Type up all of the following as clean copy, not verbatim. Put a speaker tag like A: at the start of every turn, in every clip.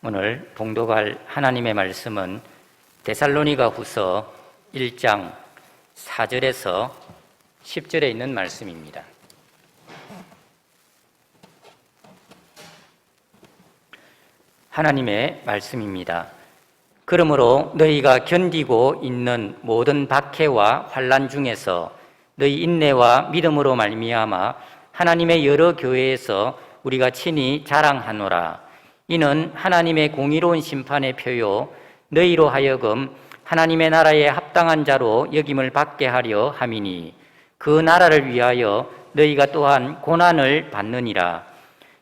A: 오늘 봉독할 하나님의 말씀은 데살로니가 후서 1장 4절에서 10절에 있는 말씀입니다. 하나님의 말씀입니다. 그러므로 너희가 견디고 있는 모든 박해와 환난 중에서 너희 인내와 믿음으로 말미암아 하나님의 여러 교회에서 우리가 친히 자랑하노라. 이는 하나님의 공의로운 심판의 표요 너희로 하여금 하나님의 나라에 합당한 자로 여김을 받게 하려 함이니 그 나라를 위하여 너희가 또한 고난을 받느니라.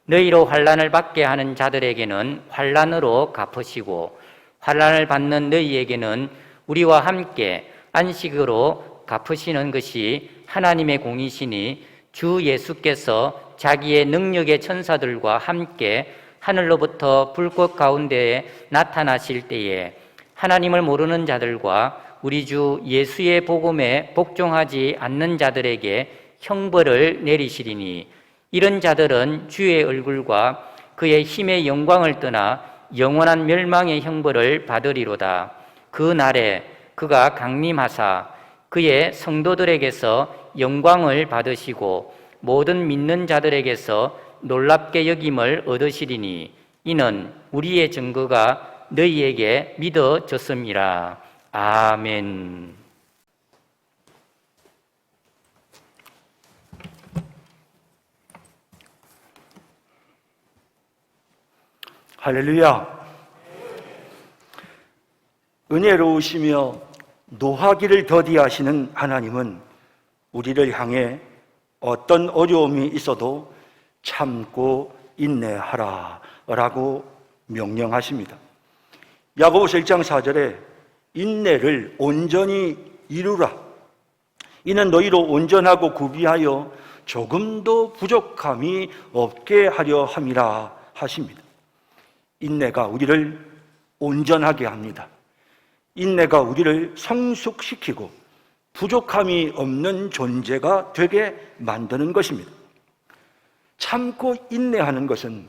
A: 너희로 환난을 받게 하는 자들에게는 환난으로 갚으시고 환난을 받는 너희에게는 우리와 함께 안식으로 갚으시는 것이 하나님의 공이시니 주 예수께서 자기의 능력의 천사들과 함께 하늘로부터 불꽃 가운데에 나타나실 때에 하나님을 모르는 자들과 우리 주 예수의 복음에 복종하지 않는 자들에게 형벌을 내리시리니 이런 자들은 주의 얼굴과 그의 힘의 영광을 떠나 영원한 멸망의 형벌을 받으리로다. 그 날에 그가 강림하사 그의 성도들에게서 영광을 받으시고 모든 믿는 자들에게서 놀랍게 여김을 얻으시리니 이는 우리의 증거가 너희에게 믿어졌음이라. 아멘.
B: 할렐루야. 은혜로우시며 노하기를 더디하시는 하나님은 우리를 향해 어떤 어려움이 있어도 참고 인내하라 라고 명령하십니다. 야고보서 1장 4절에 인내를 온전히 이루라. 이는 너희로 온전하고 구비하여 조금도 부족함이 없게 하려 함이라 하십니다. 인내가 우리를 온전하게 합니다. 인내가 우리를 성숙시키고 부족함이 없는 존재가 되게 만드는 것입니다. 참고 인내하는 것은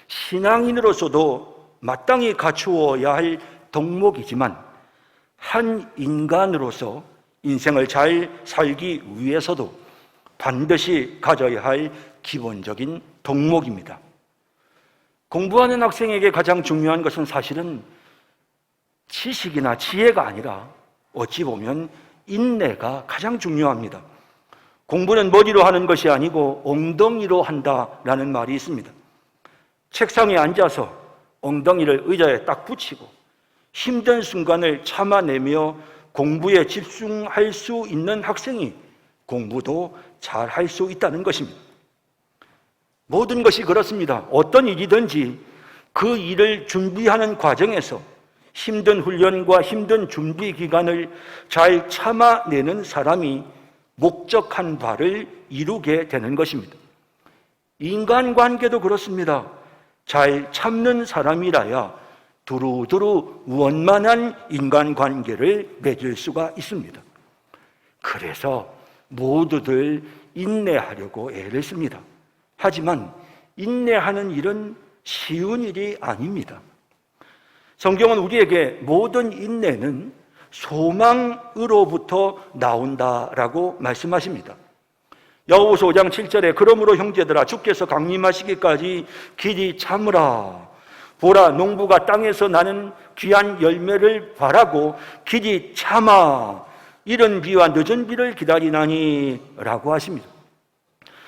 B: 신앙인으로서도 마땅히 갖추어야 할 덕목이지만 한 인간으로서 인생을 잘 살기 위해서도 반드시 가져야 할 기본적인 덕목입니다. 공부하는 학생에게 가장 중요한 것은 사실은 지식이나 지혜가 아니라 어찌 보면 인내가 가장 중요합니다. 공부는 머리로 하는 것이 아니고 엉덩이로 한다라는 말이 있습니다. 책상에 앉아서 엉덩이를 의자에 딱 붙이고 힘든 순간을 참아내며 공부에 집중할 수 있는 학생이 공부도 잘 할 수 있다는 것입니다. 모든 것이 그렇습니다. 어떤 일이든지 그 일을 준비하는 과정에서 힘든 훈련과 힘든 준비 기간을 잘 참아내는 사람이 목적한 바를 이루게 되는 것입니다. 인간관계도 그렇습니다. 잘 참는 사람이라야 두루두루 원만한 인간관계를 맺을 수가 있습니다. 그래서 모두들 인내하려고 애를 씁니다. 하지만 인내하는 일은 쉬운 일이 아닙니다. 성경은 우리에게 모든 인내는 소망으로부터 나온다라고 말씀하십니다. 야고보서 5장 7절에 그러므로 형제들아 주께서 강림하시기까지 길이 참으라. 보라 농부가 땅에서 나는 귀한 열매를 바라고 길이 참아 이른 비와 늦은 비를 기다리나니 라고 하십니다.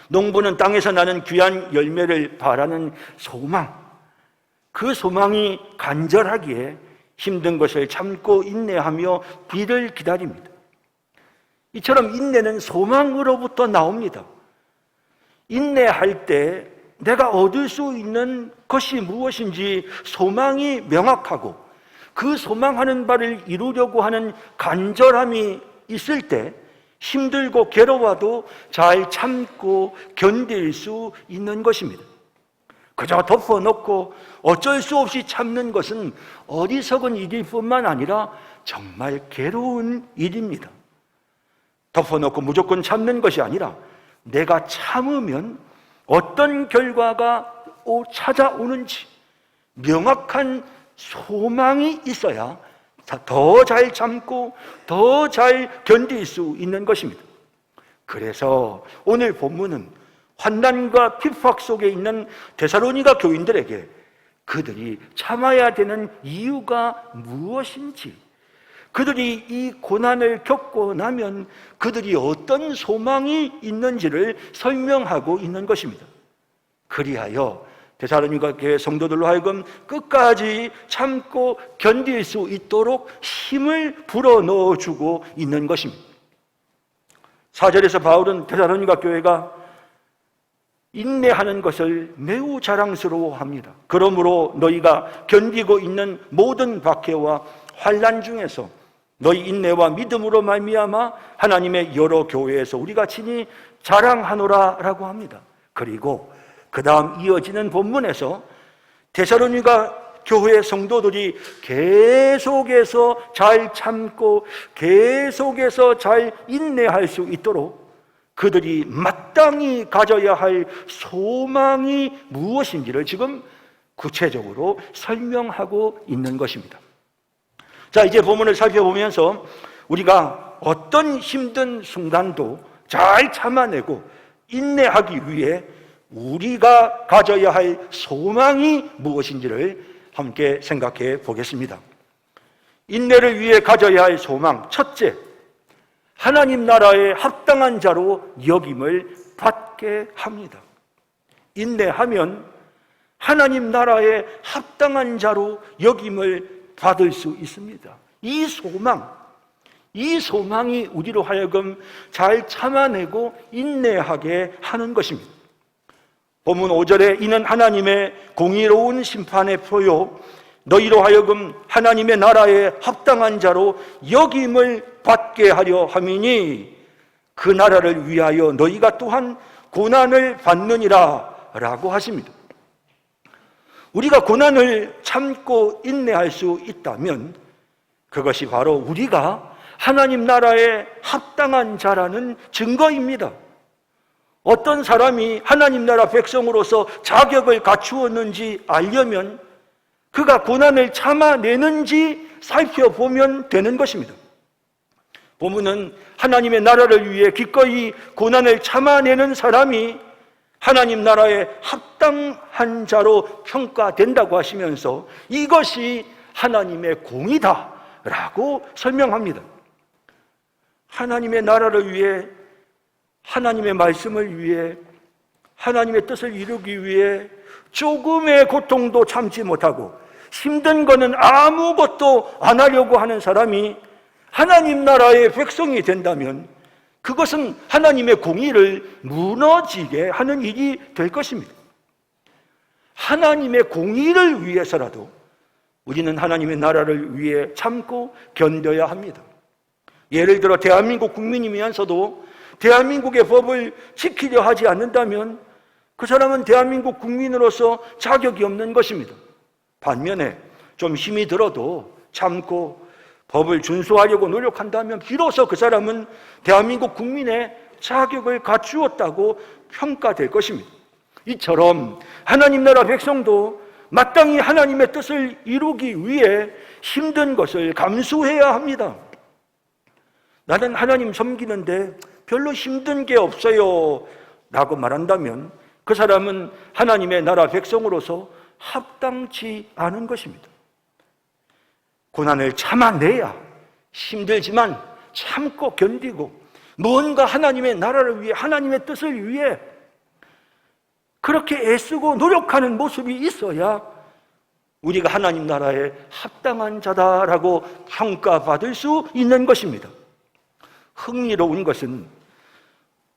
B: 농부는 땅에서 나는 귀한 열매를 바라는 소망, 그 소망이 간절하기에 힘든 것을 참고 인내하며 비를 기다립니다. 이처럼 인내는 소망으로부터 나옵니다. 인내할 때 내가 얻을 수 있는 것이 무엇인지 소망이 명확하고 그 소망하는 바를 이루려고 하는 간절함이 있을 때 힘들고 괴로워도 잘 참고 견딜 수 있는 것입니다. 그저 덮어놓고 어쩔 수 없이 참는 것은 어리석은 일일 뿐만 아니라 정말 괴로운 일입니다. 덮어놓고 무조건 참는 것이 아니라 내가 참으면 어떤 결과가 찾아오는지 명확한 소망이 있어야 더 잘 참고 더 잘 견딜 수 있는 것입니다. 그래서 오늘 본문은 환난과 핍박 속에 있는 데살로니가 교인들에게 그들이 참아야 되는 이유가 무엇인지, 그들이 이 고난을 겪고 나면 그들이 어떤 소망이 있는지를 설명하고 있는 것입니다. 그리하여 데살로니가 교회 성도들로 하여금 끝까지 참고 견딜 수 있도록 힘을 불어넣어 주고 있는 것입니다. 4절에서 바울은 데살로니가 교회가 인내하는 것을 매우 자랑스러워합니다. 그러므로 너희가 견디고 있는 모든 박해와 환난 중에서 너희 인내와 믿음으로 말미암아 하나님의 여러 교회에서 우리가 친히 자랑하노라라고 합니다. 그리고 그 다음 이어지는 본문에서 데살로니가 교회 성도들이 계속해서 잘 참고 계속해서 잘 인내할 수 있도록 그들이 마땅히 가져야 할 소망이 무엇인지를 지금 구체적으로 설명하고 있는 것입니다. 자, 이제 본문을 살펴보면서 우리가 어떤 힘든 순간도 잘 참아내고 인내하기 위해 우리가 가져야 할 소망이 무엇인지를 함께 생각해 보겠습니다. 인내를 위해 가져야 할 소망, 첫째, 하나님 나라에 합당한 자로 여김을 받게 합니다. 인내하면 하나님 나라에 합당한 자로 여김을 받을 수 있습니다. 이 소망이 우리로 하여금 잘 참아내고 인내하게 하는 것입니다. 본문 5절에 이는 하나님의 공의로운 심판의 표요 너희로 하여금 하나님의 나라에 합당한 자로 여김을 받게 하려 함이니 그 나라를 위하여 너희가 또한 고난을 받느니라 라고 하십니다. 우리가 고난을 참고 인내할 수 있다면 그것이 바로 우리가 하나님 나라에 합당한 자라는 증거입니다. 어떤 사람이 하나님 나라 백성으로서 자격을 갖추었는지 알려면 그가 고난을 참아내는지 살펴보면 되는 것입니다. 본문은 하나님의 나라를 위해 기꺼이 고난을 참아내는 사람이 하나님 나라에 합당한 자로 평가된다고 하시면서 이것이 하나님의 공의다라고 설명합니다. 하나님의 나라를 위해, 하나님의 말씀을 위해, 하나님의 뜻을 이루기 위해 조금의 고통도 참지 못하고 힘든 거는 아무것도 안 하려고 하는 사람이 하나님 나라의 백성이 된다면 그것은 하나님의 공의를 무너지게 하는 일이 될 것입니다. 하나님의 공의를 위해서라도 우리는 하나님의 나라를 위해 참고 견뎌야 합니다. 예를 들어 대한민국 국민이면서도 대한민국의 법을 지키려 하지 않는다면 그 사람은 대한민국 국민으로서 자격이 없는 것입니다. 반면에 좀 힘이 들어도 참고 법을 준수하려고 노력한다면 비로소 그 사람은 대한민국 국민의 자격을 갖추었다고 평가될 것입니다. 이처럼 하나님 나라 백성도 마땅히 하나님의 뜻을 이루기 위해 힘든 것을 감수해야 합니다. 나는 하나님 섬기는데 별로 힘든 게 없어요 라고 말한다면 그 사람은 하나님의 나라 백성으로서 합당치 않은 것입니다. 고난을 참아내야 힘들지만 참고 견디고 뭔가 하나님의 나라를 위해 하나님의 뜻을 위해 그렇게 애쓰고 노력하는 모습이 있어야 우리가 하나님 나라에 합당한 자다라고 평가받을 수 있는 것입니다. 흥미로운 것은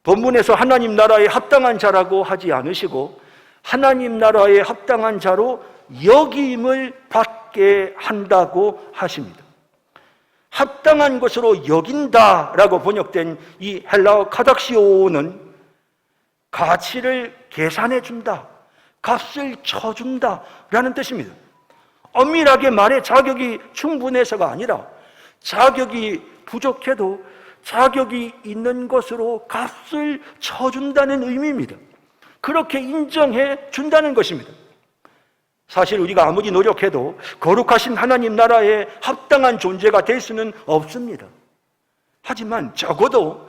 B: 본문에서 하나님 나라에 합당한 자라고 하지 않으시고 하나님 나라에 합당한 자로 여김을 받게 한다고 하십니다. 합당한 것으로 여긴다라고 번역된 이 헬라어 카닥시오는 가치를 계산해 준다, 값을 쳐준다라는 뜻입니다. 엄밀하게 말해 자격이 충분해서가 아니라 자격이 부족해도 자격이 있는 것으로 값을 쳐준다는 의미입니다. 그렇게 인정해 준다는 것입니다. 사실 우리가 아무리 노력해도 거룩하신 하나님 나라에 합당한 존재가 될 수는 없습니다. 하지만 적어도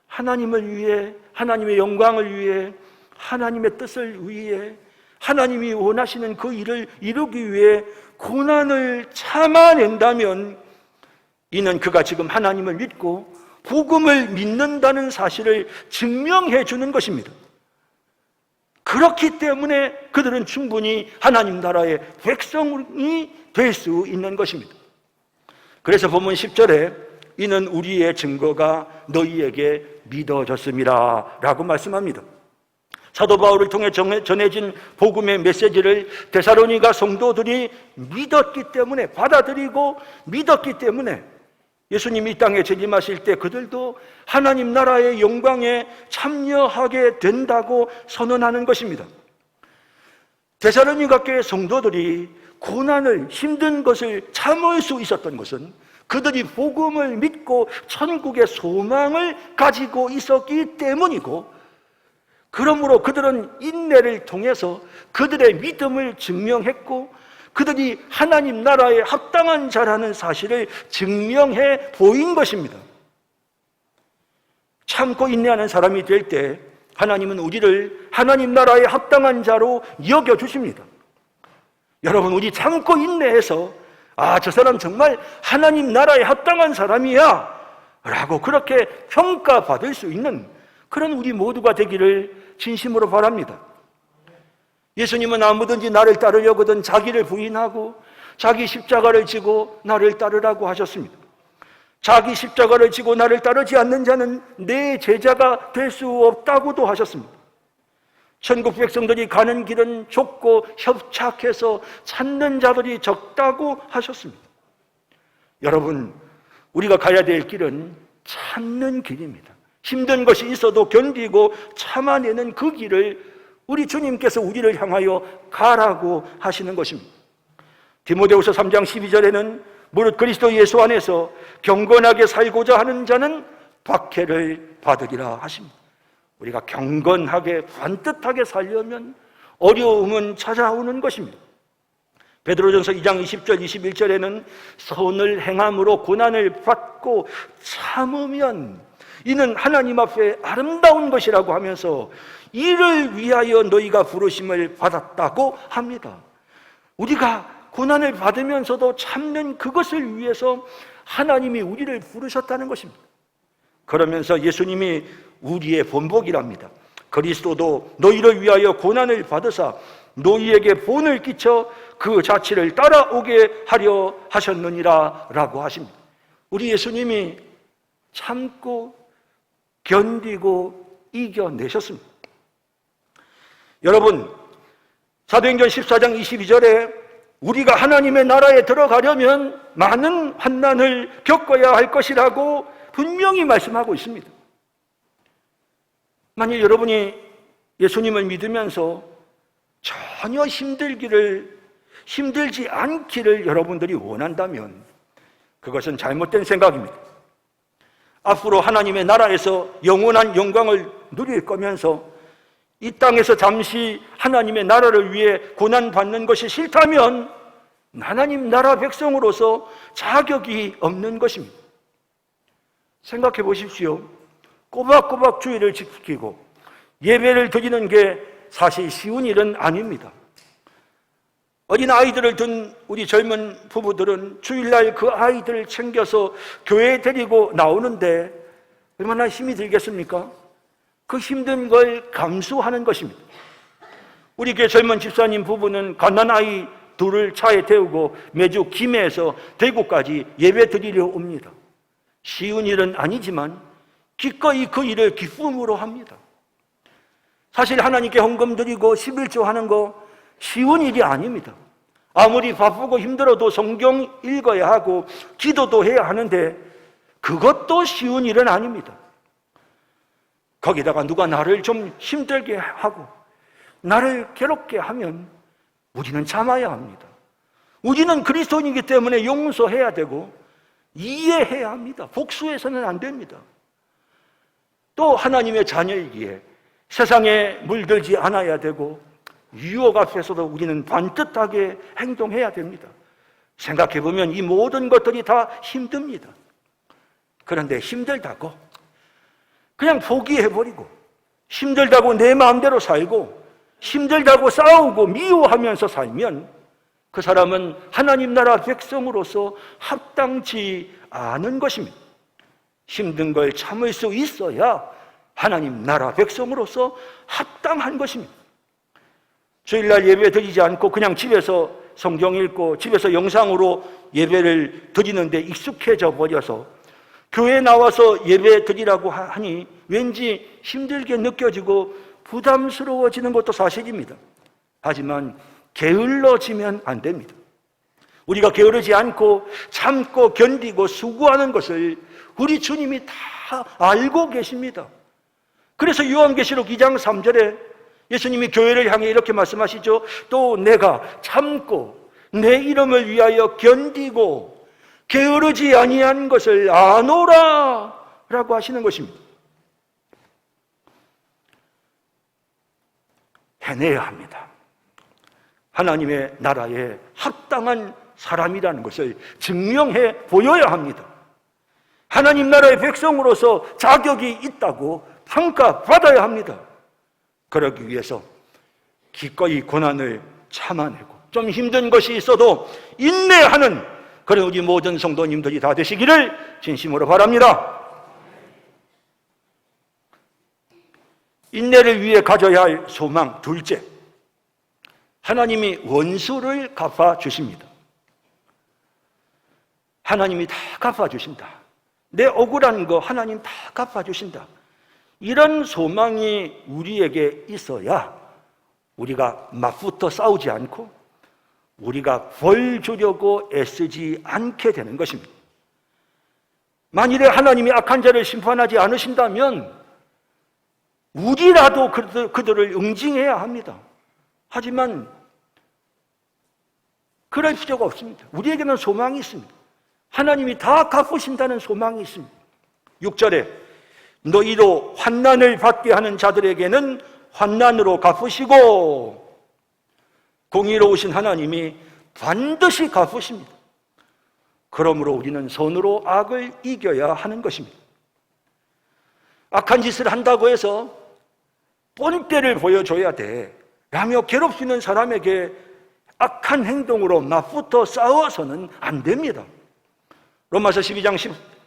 B: 하나님을 위해, 하나님의 영광을 위해, 하나님의 뜻을 위해, 하나님이 원하시는 그 일을 이루기 위해 고난을 참아낸다면 이는 그가 지금 하나님을 믿고 복음을 믿는다는 사실을 증명해 주는 것입니다. 그렇기 때문에 그들은 충분히 하나님 나라의 백성이 될 수 있는 것입니다. 그래서 본문 10절에 이는 우리의 증거가 너희에게 믿어졌습니다 라고 말씀합니다. 사도 바울을 통해 전해진 복음의 메시지를 데살로니가 성도들이 믿었기 때문에, 받아들이고 믿었기 때문에 예수님이 이 땅에 재림하실 때 그들도 하나님 나라의 영광에 참여하게 된다고 선언하는 것입니다. 데살로니가 교회 성도들이 고난을, 힘든 것을 참을 수 있었던 것은 그들이 복음을 믿고 천국의 소망을 가지고 있었기 때문이고, 그러므로 그들은 인내를 통해서 그들의 믿음을 증명했고 그들이 하나님 나라에 합당한 자라는 사실을 증명해 보인 것입니다. 참고 인내하는 사람이 될 때 하나님은 우리를 하나님 나라에 합당한 자로 여겨주십니다. 여러분, 우리 참고 인내해서 저 사람 정말 하나님 나라에 합당한 사람이야 라고 그렇게 평가받을 수 있는 그런 우리 모두가 되기를 진심으로 바랍니다. 예수님은 아무든지 나를 따르려거든 자기를 부인하고 자기 십자가를 지고 나를 따르라고 하셨습니다. 자기 십자가를 지고 나를 따르지 않는 자는 내 제자가 될 수 없다고도 하셨습니다. 천국 백성들이 가는 길은 좁고 협착해서 찾는 자들이 적다고 하셨습니다. 여러분, 우리가 가야 될 길은 찾는 길입니다. 힘든 것이 있어도 견디고 참아내는 그 길을 우리 주님께서 우리를 향하여 가라고 하시는 것입니다. 디모데후서 3장 12절에는 무릇 그리스도 예수 안에서 경건하게 살고자 하는 자는 박해를 받으리라 하십니다. 우리가 경건하게 반듯하게 살려면 어려움은 찾아오는 것입니다. 베드로전서 2장 20절 21절에는 선을 행함으로 고난을 받고 참으면 이는 하나님 앞에 아름다운 것이라고 하면서 이를 위하여 너희가 부르심을 받았다고 합니다. 우리가 고난을 받으면서도 참는 그것을 위해서 하나님이 우리를 부르셨다는 것입니다. 그러면서 예수님이 우리의 본복이랍니다. 그리스도도 너희를 위하여 고난을 받으사 너희에게 본을 끼쳐 그 자취를 따라오게 하려 하셨느니라 라고 하십니다. 우리 예수님이 참고 견디고 이겨내셨습니다. 여러분, 사도행전 14장 22절에 우리가 하나님의 나라에 들어가려면 많은 환난을 겪어야 할 것이라고 분명히 말씀하고 있습니다. 만일 여러분이 예수님을 믿으면서 전혀 힘들지 않기를 여러분들이 원한다면 그것은 잘못된 생각입니다. 앞으로 하나님의 나라에서 영원한 영광을 누릴 거면서 이 땅에서 잠시 하나님의 나라를 위해 고난받는 것이 싫다면 하나님 나라 백성으로서 자격이 없는 것입니다. 생각해 보십시오. 꼬박꼬박 주일을 지키고 예배를 드리는 게 사실 쉬운 일은 아닙니다. 어린 아이들을 둔 우리 젊은 부부들은 주일날 그 아이들을 챙겨서 교회에 데리고 나오는데 얼마나 힘이 들겠습니까? 그 힘든 걸 감수하는 것입니다. 우리 교회 젊은 집사님 부부는 갓난아이 둘을 차에 태우고 매주 김해에서 대구까지 예배 드리려 옵니다. 쉬운 일은 아니지만 기꺼이 그 일을 기쁨으로 합니다. 사실 하나님께 헌금 드리고 11조 하는 거 쉬운 일이 아닙니다. 아무리 바쁘고 힘들어도 성경 읽어야 하고 기도도 해야 하는데 그것도 쉬운 일은 아닙니다. 거기다가 누가 나를 좀 힘들게 하고 나를 괴롭게 하면 우리는 참아야 합니다. 우리는 그리스도인이기 때문에 용서해야 되고 이해해야 합니다. 복수해서는 안 됩니다. 또 하나님의 자녀이기에 세상에 물들지 않아야 되고 유혹 앞에서도 우리는 반듯하게 행동해야 됩니다. 생각해보면 이 모든 것들이 다 힘듭니다. 그런데 힘들다고 그냥 포기해버리고, 힘들다고 내 마음대로 살고, 힘들다고 싸우고 미워하면서 살면 그 사람은 하나님 나라 백성으로서 합당치 않은 것입니다. 힘든 걸 참을 수 있어야 하나님 나라 백성으로서 합당한 것입니다. 주일날 예배 드리지 않고 그냥 집에서 성경 읽고 집에서 영상으로 예배를 드리는데 익숙해져 버려서 교회에 나와서 예배 드리라고 하니 왠지 힘들게 느껴지고 부담스러워지는 것도 사실입니다. 하지만 게을러지면 안 됩니다. 우리가 게으르지 않고 참고 견디고 수고하는 것을 우리 주님이 다 알고 계십니다. 그래서 요한계시록 2장 3절에 예수님이 교회를 향해 이렇게 말씀하시죠. 또 내가 참고 내 이름을 위하여 견디고 게으르지 아니한 것을 아노라 라고 하시는 것입니다. 해내야 합니다. 하나님의 나라에 합당한 사람이라는 것을 증명해 보여야 합니다. 하나님 나라의 백성으로서 자격이 있다고 평가받아야 합니다. 그러기 위해서 기꺼이 고난을 참아내고 좀 힘든 것이 있어도 인내하는 그런 우리 모든 성도님들이 다 되시기를 진심으로 바랍니다. 인내를 위해 가져야 할 소망 둘째, 하나님이 원수를 갚아주십니다. 하나님이 다 갚아주신다. 내 억울한 거 하나님 다 갚아주신다. 이런 소망이 우리에게 있어야 우리가 맞붙어 싸우지 않고 우리가 벌 주려고 애쓰지 않게 되는 것입니다. 만일에 하나님이 악한 자를 심판하지 않으신다면 우리라도 그들을 응징해야 합니다. 하지만 그럴 필요가 없습니다. 우리에게는 소망이 있습니다. 하나님이 다 갚으신다는 소망이 있습니다. 6절에 너희로 환난을 받게 하는 자들에게는 환난으로 갚으시고 공의로우신 하나님이 반드시 갚으십니다. 그러므로 우리는 선으로 악을 이겨야 하는 것입니다. 악한 짓을 한다고 해서 본때를 보여줘야 돼 라며 괴롭히는 사람에게 악한 행동으로 맞붙어 싸워서는 안 됩니다. 로마서 12장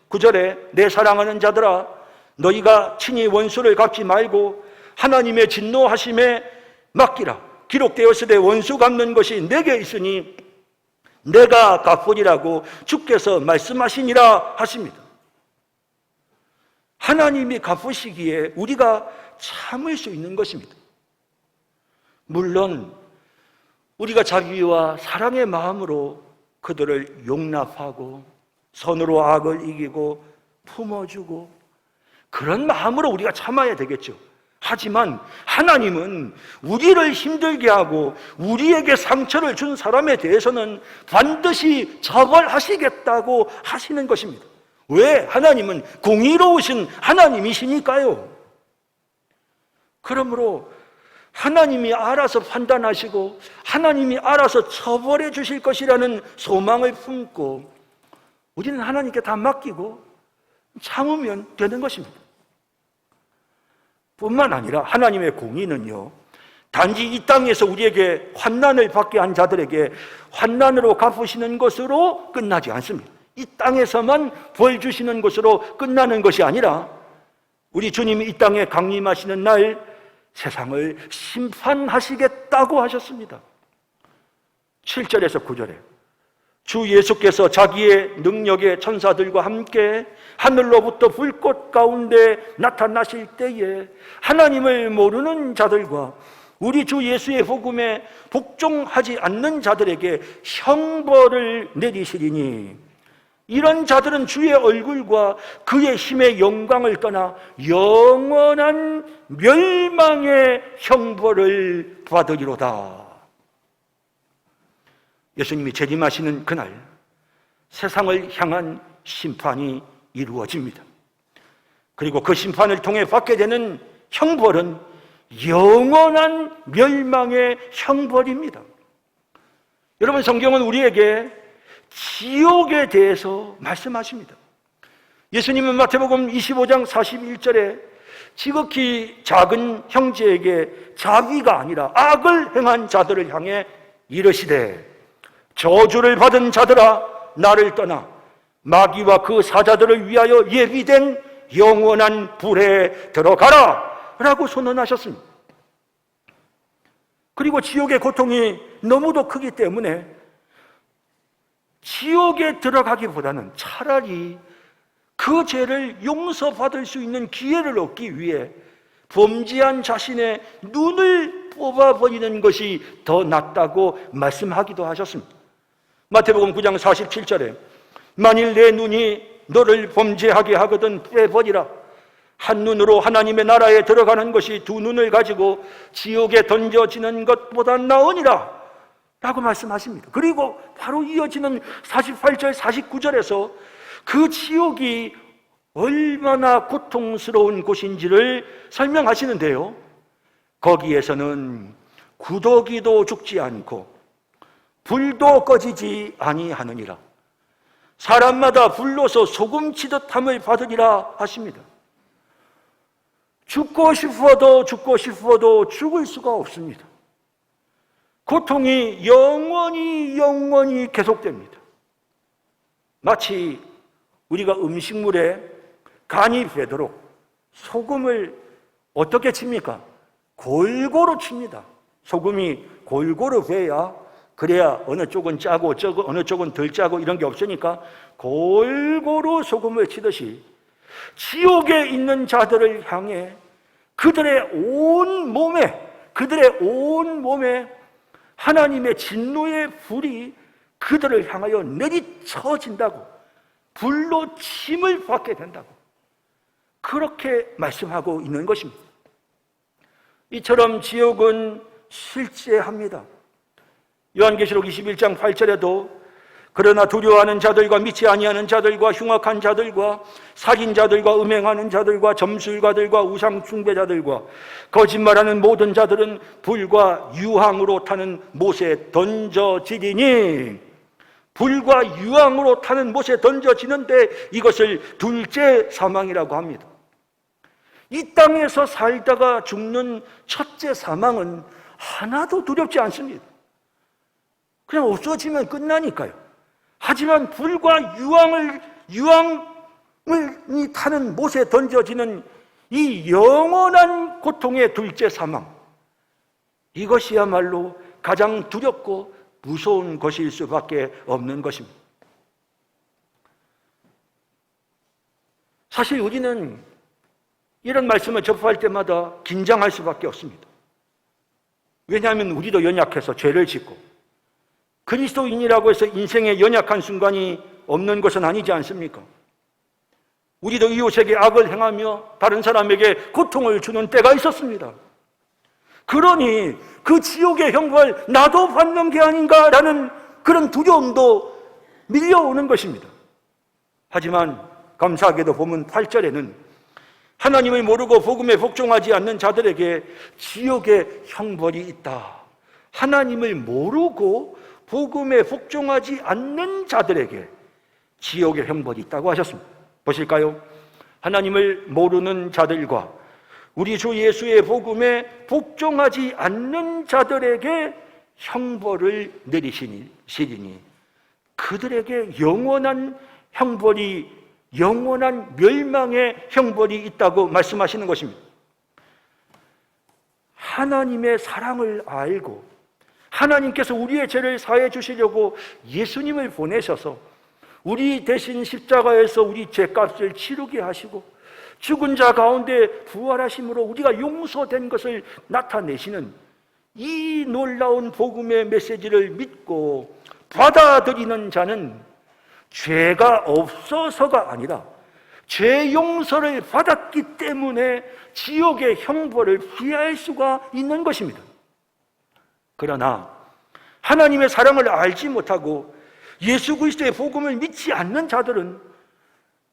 B: 19절에 내 사랑하는 자들아 너희가 친히 원수를 갚지 말고 하나님의 진노하심에 맡기라. 기록되었으되 원수 갚는 것이 내게 있으니 내가 갚으리라고 주께서 말씀하시니라 하십니다. 하나님이 갚으시기에 우리가 참을 수 있는 것입니다. 물론 우리가 자비와 사랑의 마음으로 그들을 용납하고 선으로 악을 이기고 품어주고 그런 마음으로 우리가 참아야 되겠죠. 하지만 하나님은 우리를 힘들게 하고 우리에게 상처를 준 사람에 대해서는 반드시 처벌하시겠다고 하시는 것입니다. 왜? 하나님은 공의로우신 하나님이시니까요. 그러므로 하나님이 알아서 판단하시고 하나님이 알아서 처벌해 주실 것이라는 소망을 품고 우리는 하나님께 다 맡기고 참으면 되는 것입니다. 뿐만 아니라 하나님의 공의는요, 단지 이 땅에서 우리에게 환난을 받게 한 자들에게 환난으로 갚으시는 것으로 끝나지 않습니다. 이 땅에서만 벌 주시는 것으로 끝나는 것이 아니라 우리 주님이 이 땅에 강림하시는 날 세상을 심판하시겠다고 하셨습니다. 7절에서 9절에 주 예수께서 자기의 능력의 천사들과 함께 하늘로부터 불꽃 가운데 나타나실 때에 하나님을 모르는 자들과 우리 주 예수의 복음에 복종하지 않는 자들에게 형벌을 내리시리니 이런 자들은 주의 얼굴과 그의 힘의 영광을 떠나 영원한 멸망의 형벌을 받으리로다. 예수님이 재림하시는 그날 세상을 향한 심판이 이루어집니다. 그리고 그 심판을 통해 받게 되는 형벌은 영원한 멸망의 형벌입니다. 여러분, 성경은 우리에게 지옥에 대해서 말씀하십니다. 예수님은 마태복음 25장 41절에 지극히 작은 형제에게 자비가 아니라 악을 행한 자들을 향해 이르시되 저주를 받은 자들아 나를 떠나 마귀와 그 사자들을 위하여 예비된 영원한 불에 들어가라 라고 선언하셨습니다. 그리고 지옥의 고통이 너무도 크기 때문에 지옥에 들어가기보다는 차라리 그 죄를 용서받을 수 있는 기회를 얻기 위해 범죄한 자신의 눈을 뽑아버리는 것이 더 낫다고 말씀하기도 하셨습니다. 마태복음 9장 47절에 만일 내 눈이 너를 범죄하게 하거든 빼버리라. 한 눈으로 하나님의 나라에 들어가는 것이 두 눈을 가지고 지옥에 던져지는 것보다 나으니라 라고 말씀하십니다. 그리고 바로 이어지는 48절 49절에서 그 지옥이 얼마나 고통스러운 곳인지를 설명하시는데요, 거기에서는 구더기도 죽지 않고 불도 꺼지지 아니하느니라. 사람마다 불로서 소금치듯 함을 받으리라 하십니다. 죽고 싶어도 죽을 수가 없습니다. 고통이 영원히 계속됩니다. 마치 우리가 음식물에 간이 배도록 소금을 어떻게 칩니까? 골고루 칩니다. 소금이 골고루 배야 그래야 어느 쪽은 짜고 어느 쪽은 덜 짜고 이런 게 없으니까 골고루 소금을 치듯이 지옥에 있는 자들을 향해 그들의 온 몸에 하나님의 진노의 불이 그들을 향하여 내리쳐진다고, 불로 침을 받게 된다고 그렇게 말씀하고 있는 것입니다. 이처럼 지옥은 실제합니다. 요한계시록 21장 8절에도 그러나 두려워하는 자들과 믿지 아니하는 자들과 흉악한 자들과 살인자들과 음행하는 자들과 점술가들과 우상 숭배자들과 거짓말하는 모든 자들은 불과 유황으로 타는 못에 던져지리니, 불과 유황으로 타는 못에 던져지는데 이것을 둘째 사망이라고 합니다. 이 땅에서 살다가 죽는 첫째 사망은 하나도 두렵지 않습니다. 그냥 없어지면 끝나니까요. 하지만 불과 유황이 타는 못에 던져지는 이 영원한 고통의 둘째 사망, 이것이야말로 가장 두렵고 무서운 것일 수밖에 없는 것입니다. 사실 우리는 이런 말씀을 접할 때마다 긴장할 수밖에 없습니다. 왜냐하면 우리도 연약해서 죄를 짓고 그리스도인이라고 해서 인생에 연약한 순간이 없는 것은 아니지 않습니까? 우리도 이웃에게 악을 행하며 다른 사람에게 고통을 주는 때가 있었습니다. 그러니 그 지옥의 형벌 나도 받는 게 아닌가라는 그런 두려움도 밀려오는 것입니다. 하지만 감사하게도 본문 8절에는 하나님을 모르고 복음에 복종하지 않는 자들에게 지옥의 형벌이 있다. 하나님을 모르고 복음에 복종하지 않는 자들에게 지옥의 형벌이 있다고 하셨습니다. 보실까요? 하나님을 모르는 자들과 우리 주 예수의 복음에 복종하지 않는 자들에게 형벌을 내리시리니 그들에게 영원한 형벌이, 영원한 멸망의 형벌이 있다고 말씀하시는 것입니다. 하나님의 사랑을 알고 하나님께서 우리의 죄를 사해 주시려고 예수님을 보내셔서 우리 대신 십자가에서 우리 죄값을 치르게 하시고 죽은 자 가운데 부활하심으로 우리가 용서된 것을 나타내시는 이 놀라운 복음의 메시지를 믿고 받아들이는 자는 죄가 없어서가 아니라 죄 용서를 받았기 때문에 지옥의 형벌을 피할 수가 있는 것입니다. 그러나 하나님의 사랑을 알지 못하고 예수 그리스도의 복음을 믿지 않는 자들은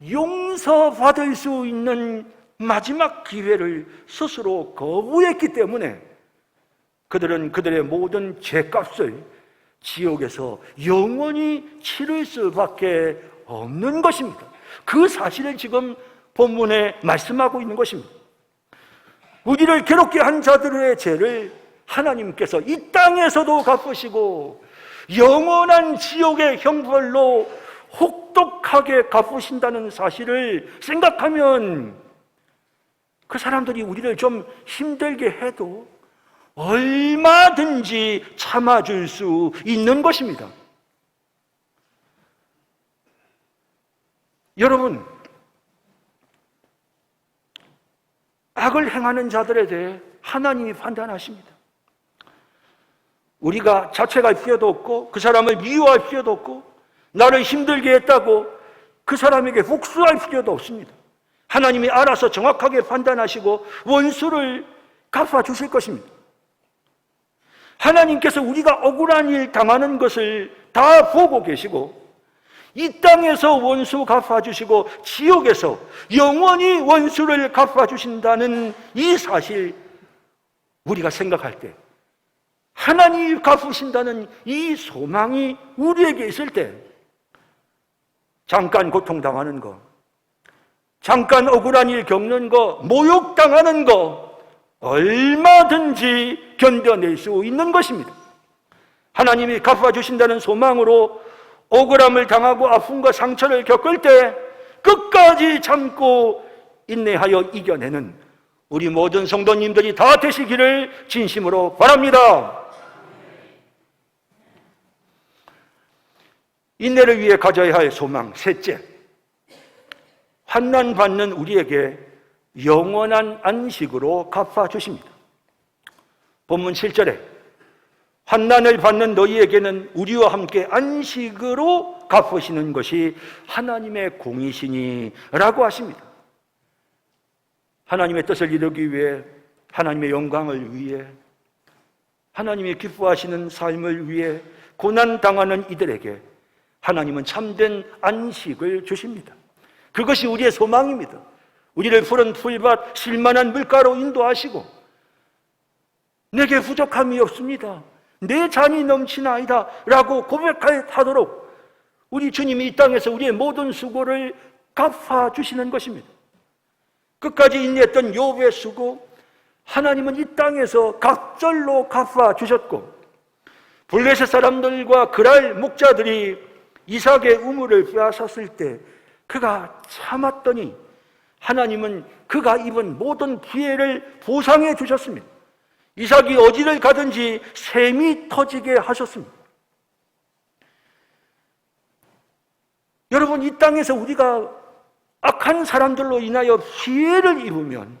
B: 용서받을 수 있는 마지막 기회를 스스로 거부했기 때문에 그들은 그들의 모든 죄값을 지옥에서 영원히 치를 수밖에 없는 것입니다. 그 사실을 지금 본문에 말씀하고 있는 것입니다. 우리를 괴롭게 한 자들의 죄를 하나님께서 이 땅에서도 갚으시고 영원한 지옥의 형벌로 혹독하게 갚으신다는 사실을 생각하면 그 사람들이 우리를 좀 힘들게 해도 얼마든지 참아줄 수 있는 것입니다. 여러분, 악을 행하는 자들에 대해 하나님이 판단하십니다. 우리가 자책할 필요도 없고 그 사람을 미워할 필요도 없고 나를 힘들게 했다고 그 사람에게 복수할 필요도 없습니다. 하나님이 알아서 정확하게 판단하시고 원수를 갚아주실 것입니다. 하나님께서 우리가 억울한 일 당하는 것을 다 보고 계시고 이 땅에서 원수 갚아주시고 지옥에서 영원히 원수를 갚아주신다는 이 사실 우리가 생각할 때 하나님이 갚으신다는 이 소망이 우리에게 있을 때 잠깐 고통당하는 거, 잠깐 억울한 일 겪는 거, 모욕당하는 거 얼마든지 견뎌낼 수 있는 것입니다. 하나님이 갚아주신다는 소망으로 억울함을 당하고 아픔과 상처를 겪을 때 끝까지 참고 인내하여 이겨내는 우리 모든 성도님들이 다 되시기를 진심으로 바랍니다. 인내를 위해 가져야 할 소망, 셋째, 환난받는 우리에게 영원한 안식으로 갚아주십니다. 본문 7절에 환난을 받는 너희에게는 우리와 함께 안식으로 갚으시는 것이 하나님의 공이시니 라고 하십니다. 하나님의 뜻을 이루기 위해, 하나님의 영광을 위해, 하나님이 기뻐하시는 삶을 위해 고난당하는 이들에게 하나님은 참된 안식을 주십니다. 그것이 우리의 소망입니다. 우리를 푸른 풀밭 실만한 물가로 인도하시고 내게 부족함이 없습니다, 내 잔이 넘치나이다 라고 고백하도록 우리 주님이 이 땅에서 우리의 모든 수고를 갚아주시는 것입니다. 끝까지 인내했던 욥의 수고 하나님은 이 땅에서 각절로 갚아주셨고, 블레셋 사람들과 그랄 목자들이 이삭의 우물을 빼앗았을 때 그가 참았더니 하나님은 그가 입은 모든 피해를 보상해 주셨습니다. 이삭이 어디를 가든지 샘이 터지게 하셨습니다. 여러분, 이 땅에서 우리가 악한 사람들로 인하여 피해를 입으면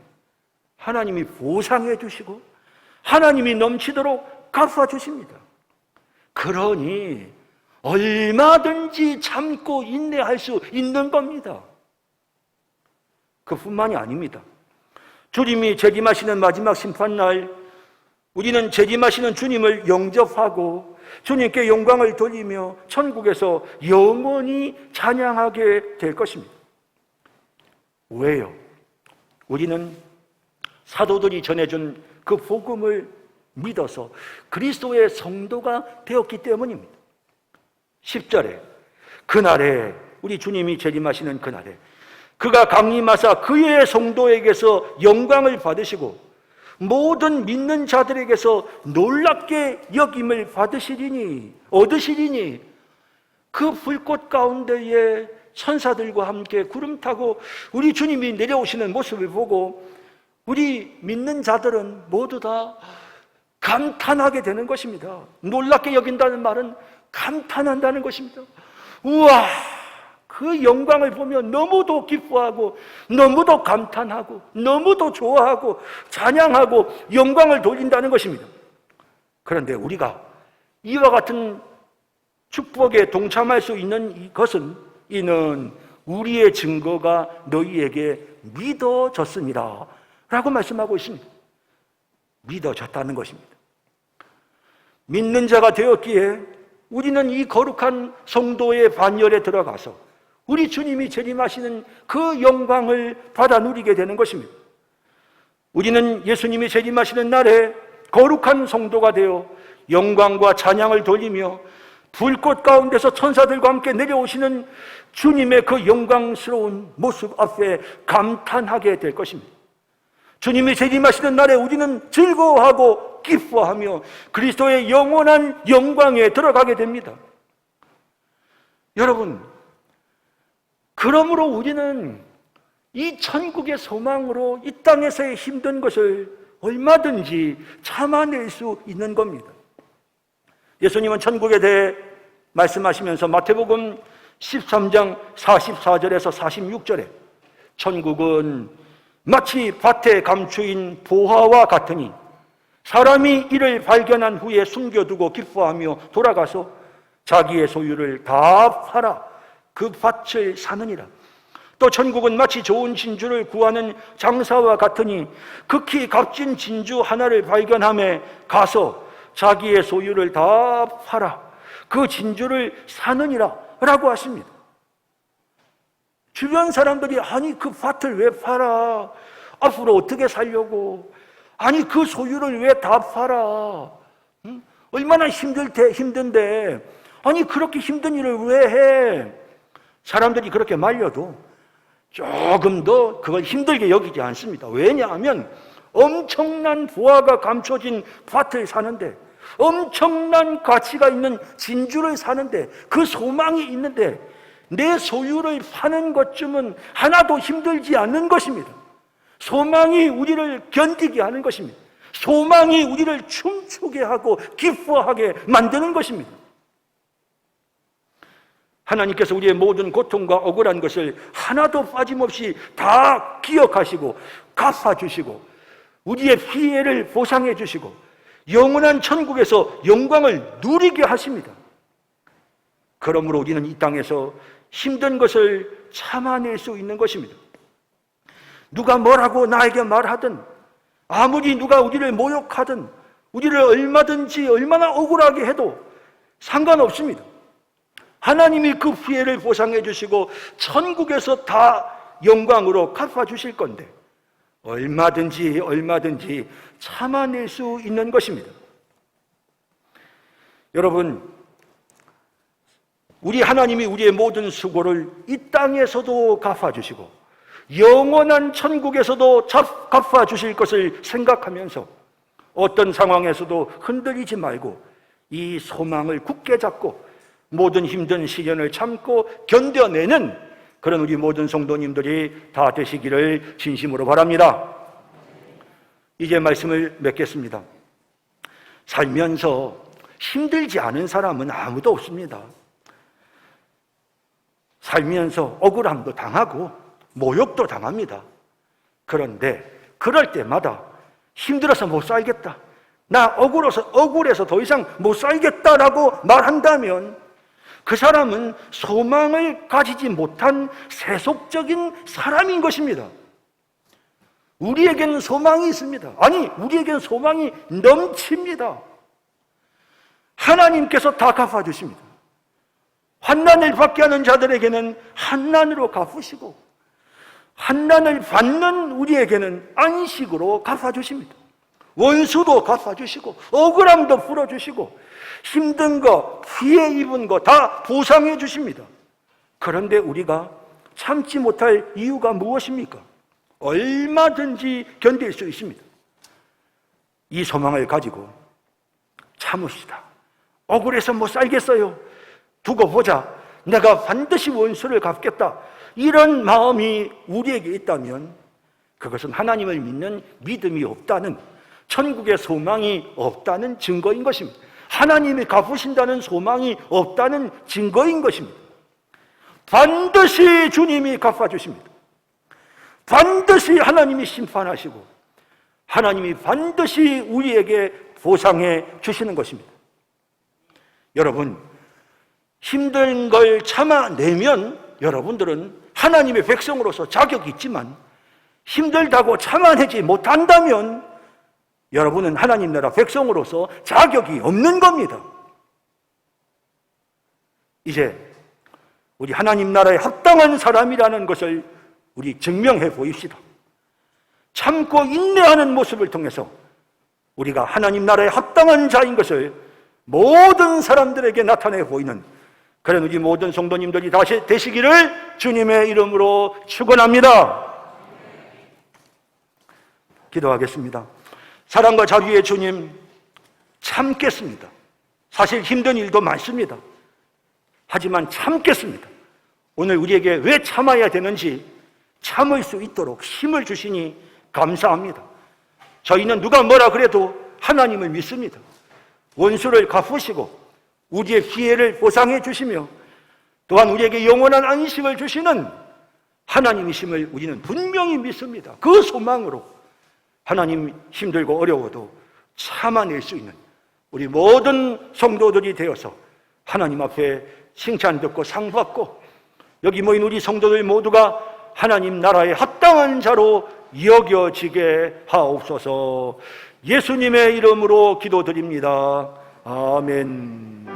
B: 하나님이 보상해 주시고 하나님이 넘치도록 갚아주십니다. 그러니 얼마든지 참고 인내할 수 있는 겁니다. 그뿐만이 아닙니다. 주님이 재림하시는 마지막 심판날 우리는 재림하시는 주님을 영접하고 주님께 영광을 돌리며 천국에서 영원히 찬양하게 될 것입니다. 왜요? 우리는 사도들이 전해준 그 복음을 믿어서 그리스도의 성도가 되었기 때문입니다. 10절에 그날에, 우리 주님이 재림하시는 그날에 그가 강림하사 그의 성도에게서 영광을 받으시고 모든 믿는 자들에게서 놀랍게 여김을 얻으시리니 그 불꽃 가운데에 천사들과 함께 구름 타고 우리 주님이 내려오시는 모습을 보고 우리 믿는 자들은 모두 다 감탄하게 되는 것입니다. 놀랍게 여긴다는 말은 감탄한다는 것입니다. 우와, 그 영광을 보면 너무도 기뻐하고 너무도 감탄하고 너무도 좋아하고 찬양하고 영광을 돌린다는 것입니다. 그런데 우리가 이와 같은 축복에 동참할 수 있는 것은 이는 우리의 증거가 너희에게 믿어졌으니라 라고 말씀하고 있습니다. 믿어졌다는 것입니다. 믿는 자가 되었기에 우리는 이 거룩한 성도의 반열에 들어가서 우리 주님이 재림하시는 그 영광을 받아 누리게 되는 것입니다. 우리는 예수님이 재림하시는 날에 거룩한 성도가 되어 영광과 찬양을 돌리며 불꽃 가운데서 천사들과 함께 내려오시는 주님의 그 영광스러운 모습 앞에 감탄하게 될 것입니다. 주님이 재림하시는 날에 우리는 즐거워하고 기뻐하며 그리스도의 영원한 영광에 들어가게 됩니다. 여러분, 그러므로 우리는 이 천국의 소망으로 이 땅에서의 힘든 것을 얼마든지 참아낼 수 있는 겁니다. 예수님은 천국에 대해 말씀하시면서 마태복음 13장 44절에서 46절에 천국은 마치 밭에 감추인 보화와 같으니 사람이 이를 발견한 후에 숨겨두고 기뻐하며 돌아가서 자기의 소유를 다 팔아 그 밭을 사느니라. 또 천국은 마치 좋은 진주를 구하는 장사와 같으니 극히 값진 진주 하나를 발견함에 가서 자기의 소유를 다 팔아 그 진주를 사느니라 라고 하십니다. 주변 사람들이 아니 그 밭을 왜 팔아? 앞으로 어떻게 살려고? 아니 그 소유를 왜 다 팔아? 얼마나 힘든데 아니 그렇게 힘든 일을 왜 해? 사람들이 그렇게 말려도 조금 더 그걸 힘들게 여기지 않습니다. 왜냐하면 엄청난 부하가 감춰진 밭을 사는데, 엄청난 가치가 있는 진주를 사는데, 그 소망이 있는데 내 소유를 파는 것쯤은 하나도 힘들지 않는 것입니다. 소망이 우리를 견디게 하는 것입니다. 소망이 우리를 춤추게 하고 기뻐하게 만드는 것입니다. 하나님께서 우리의 모든 고통과 억울한 것을 하나도 빠짐없이 다 기억하시고 갚아주시고 우리의 피해를 보상해 주시고 영원한 천국에서 영광을 누리게 하십니다. 그러므로 우리는 이 땅에서 힘든 것을 참아낼 수 있는 것입니다. 누가 뭐라고 나에게 말하든, 아무리 누가 우리를 모욕하든, 우리를 얼마든지 얼마나 억울하게 해도 상관없습니다. 하나님이 그 피해를 보상해 주시고 천국에서 다 영광으로 갚아 주실 건데 얼마든지 참아낼 수 있는 것입니다. 여러분, 우리 하나님이 우리의 모든 수고를 이 땅에서도 갚아주시고 영원한 천국에서도 갚아주실 것을 생각하면서 어떤 상황에서도 흔들리지 말고 이 소망을 굳게 잡고 모든 힘든 시련을 참고 견뎌내는 그런 우리 모든 성도님들이 다 되시기를 진심으로 바랍니다. 이제 말씀을 맺겠습니다. 살면서 힘들지 않은 사람은 아무도 없습니다. 살면서 억울함도 당하고 모욕도 당합니다. 그런데 그럴 때마다 힘들어서 못 살겠다, 나 억울해서 더 이상 못 살겠다라고 말한다면 그 사람은 소망을 가지지 못한 세속적인 사람인 것입니다. 우리에게는 소망이 있습니다. 아니, 우리에게는 소망이 넘칩니다. 하나님께서 다 갚아주십니다. 환난을 받게 하는 자들에게는 환난으로 갚으시고 환난을 받는 우리에게는 안식으로 갚아주십니다. 원수도 갚아주시고 억울함도 풀어주시고 힘든 거, 피해 입은 거 다 보상해 주십니다. 그런데 우리가 참지 못할 이유가 무엇입니까? 얼마든지 견딜 수 있습니다. 이 소망을 가지고 참읍시다. 억울해서 못 살겠어요. 두고 보자. 내가 반드시 원수를 갚겠다. 이런 마음이 우리에게 있다면 그것은 하나님을 믿는 믿음이 없다는, 천국의 소망이 없다는 증거인 것입니다. 하나님이 갚으신다는 소망이 없다는 증거인 것입니다. 반드시 주님이 갚아주십니다. 반드시 하나님이 심판하시고 하나님이 반드시 우리에게 보상해 주시는 것입니다. 여러분, 힘든 걸 참아내면 여러분들은 하나님의 백성으로서 자격이 있지만 힘들다고 참아내지 못한다면 여러분은 하나님 나라 백성으로서 자격이 없는 겁니다. 이제 우리 하나님 나라에 합당한 사람이라는 것을 우리 증명해 보입시다. 참고 인내하는 모습을 통해서 우리가 하나님 나라에 합당한 자인 것을 모든 사람들에게 나타내 보이는 그런 우리 모든 성도님들이 다시 되시기를 주님의 이름으로 축원합니다. 기도하겠습니다. 사랑과 자비의 주님, 참겠습니다. 사실 힘든 일도 많습니다. 하지만 참겠습니다. 오늘 우리에게 왜 참아야 되는지 참을 수 있도록 힘을 주시니 감사합니다. 저희는 누가 뭐라 그래도 하나님을 믿습니다. 원수를 갚으시고 우리의 피해를 보상해 주시며 또한 우리에게 영원한 안식을 주시는 하나님이심을 우리는 분명히 믿습니다. 그 소망으로 하나님 힘들고 어려워도 참아낼 수 있는 우리 모든 성도들이 되어서 하나님 앞에 칭찬 듣고 상 받고 여기 모인 우리 성도들 모두가 하나님 나라에 합당한 자로 여겨지게 하옵소서. 예수님의 이름으로 기도드립니다. 아멘.